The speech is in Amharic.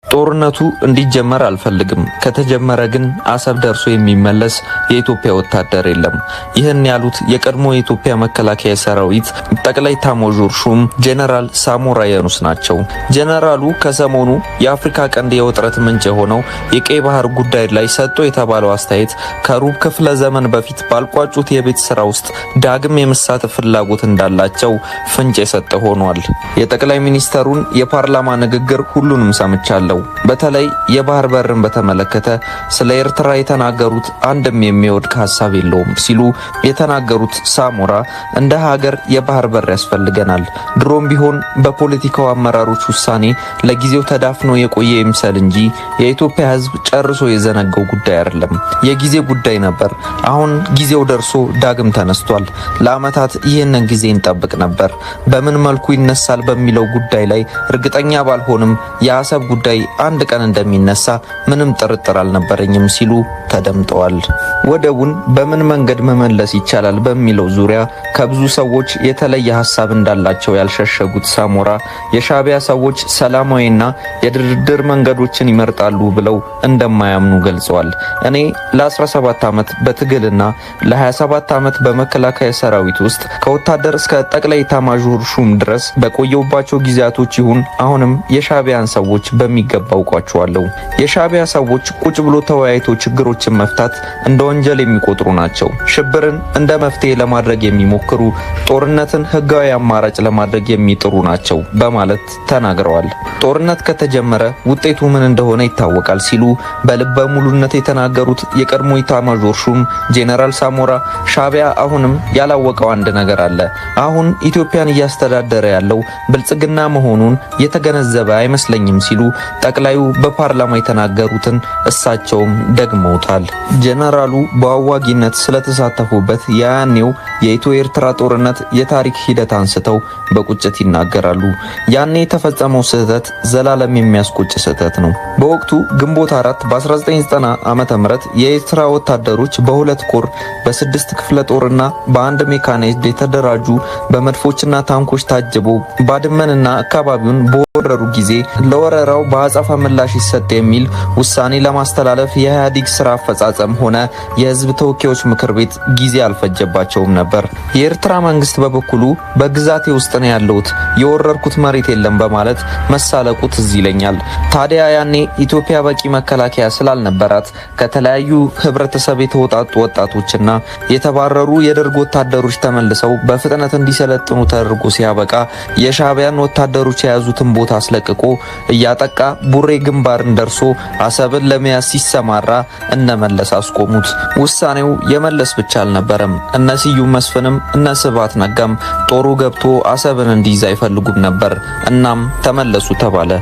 ጦርነቱ እንዲጀመር አልፈልግም። ከተጀመረ ግን አሰብ ደርሶ የሚመለስ የኢትዮጵያ ወታደር የለም። ይህን ያሉት የቀድሞ የኢትዮጵያ መከላከያ ሰራዊት ጠቅላይ ኤታማዦር ሹም ጄኔራል ሳሞራ የኑስ ናቸው። ጄኔራሉ ከሰሞኑ የአፍሪካ ቀንድ የውጥረት ምንጭ የሆነው የቀይ ባህር ጉዳይ ላይ ሰጥቶ የተባለው አስተያየት ከሩብ ክፍለ ዘመን በፊት ባልቋጩት የቤት ስራ ውስጥ ዳግም የመሳተፍ ፍላጎት እንዳላቸው ፍንጭ የሰጠ ሆኗል። የጠቅላይ ሚኒስተሩን የፓርላማ ንግግር ሁሉንም ሰምቻለሁ። በተለይ የባህር በርን በተመለከተ ስለ ኤርትራ የተናገሩት አንድም የሚወድቅ ሐሳብ የለውም ሲሉ የተናገሩት ሳሞራ እንደ ሀገር የባህር በር ያስፈልገናል። ድሮም ቢሆን በፖለቲካው አመራሮች ውሳኔ ለጊዜው ተዳፍኖ የቆየ ይምሰል እንጂ የኢትዮጵያ ሕዝብ ጨርሶ የዘነገው ጉዳይ አይደለም። የጊዜ ጉዳይ ነበር። አሁን ጊዜው ደርሶ ዳግም ተነስቷል። ለዓመታት ይህንን ጊዜ እንጠብቅ ነበር። በምን መልኩ ይነሳል በሚለው ጉዳይ ላይ እርግጠኛ ባልሆንም የአሰብ ጉዳይ አንድ ቀን እንደሚነሳ ምንም ጥርጥር አልነበረኝም ሲሉ ተደምጠዋል። ወደቡን በምን መንገድ መመለስ ይቻላል በሚለው ዙሪያ ከብዙ ሰዎች የተለየ ሐሳብ እንዳላቸው ያልሸሸጉት ሳሞራ የሻዕቢያ ሰዎች ሰላማዊና የድርድር መንገዶችን ይመርጣሉ ብለው እንደማያምኑ ገልጸዋል። እኔ ለ17 ዓመት በትግልና ለ27 ዓመት በመከላከያ ሰራዊት ውስጥ ከወታደር እስከ ጠቅላይ ኤታማዦር ሹም ድረስ በቆየውባቸው ጊዜያቶች ይሁን አሁንም የሻዕቢያን ሰዎች በሚገባ አውቃቸዋለሁ። የሻዕቢያ ሰዎች ቁጭ ብሎ ተወያይቶ ችግሮችን መፍታት እንደ ወንጀል የሚቆጥሩ ናቸው። ሽብርን እንደ መፍትሄ ለማድረግ የሚሞክሩ፣ ጦርነትን ህጋዊ አማራጭ ለማድረግ የሚጥሩ ናቸው በማለት ተናግረዋል። ጦርነት ከተጀመረ ውጤቱ ምን እንደሆነ ይታወቃል ሲሉ በልበ ሙሉነት የተናገሩት የቀድሞ ኤታማዦር ሹም ጄኔራል ሳሞራ ሻዕቢያ አሁንም ያላወቀው አንድ ነገር አለ። አሁን ኢትዮጵያን እያስተዳደረ ያለው ብልጽግና መሆኑን የተገነዘበ አይመስለኝም ሲሉ ጠቅላዩ በፓርላማ የተናገሩትን እሳቸውም ደግመውታል። ጄኔራሉ በአዋጊነት ስለተሳተፉበት ያኔው የኢትዮ ኤርትራ ጦርነት የታሪክ ሂደት አንስተው በቁጭት ይናገራሉ። ያኔ የተፈጸመው ስህተት ዘላለም የሚያስቆጭ ስህተት ነው። በወቅቱ ግንቦት 4 በ1990 ዓመተ ምህረት የኤርትራ ወታደሮች በሁለት ኮር በ6 ክፍለ ጦርና በአንድ ሜካናይዝድ የተደራጁ በመድፎችና ታንኮች ታጅበው ባድመንና አካባቢውን በወረሩ ጊዜ ለወረራው በአጸፋ ምላሽ ይሰጥ የሚል ውሳኔ ለማስተላለፍ የኢህአዴግ ስራ አፈጻጸም ሆነ የህዝብ ተወካዮች ምክር ቤት ጊዜ አልፈጀባቸውም ነበር። የኤርትራ መንግስት በበኩሉ በግዛቴ ውስጥ ነው ያለውት የወረርኩት መሬት የለም በማለት መሳለቁ ትዝ ይለኛል። ታዲያ ያኔ ኢትዮጵያ በቂ መከላከያ ስላልነበራት ከተለያዩ ህብረተሰብ የተወጣጡ ወጣቶችና የተባረሩ የደርግ ወታደሮች ተመልሰው በፍጥነት እንዲሰለጥኑ ተደርጎ ሲያበቃ የሻዕቢያን ወታደሮች የያዙትን ቦታ አስለቅቆ እያጠቃ ቡሬ ግንባርን ደርሶ አሰብን ለመያዝ ሲሰማራ እነመለስ አስቆሙት። ውሳኔው የመለስ ብቻ አልነበረም። እነ ስዩም መስፍንም እነ ስብሃት ነጋም ጦሩ ገብቶ አሰብን እንዲይዝ አይፈልጉም ነበር። እናም ተመለሱ ተባለ።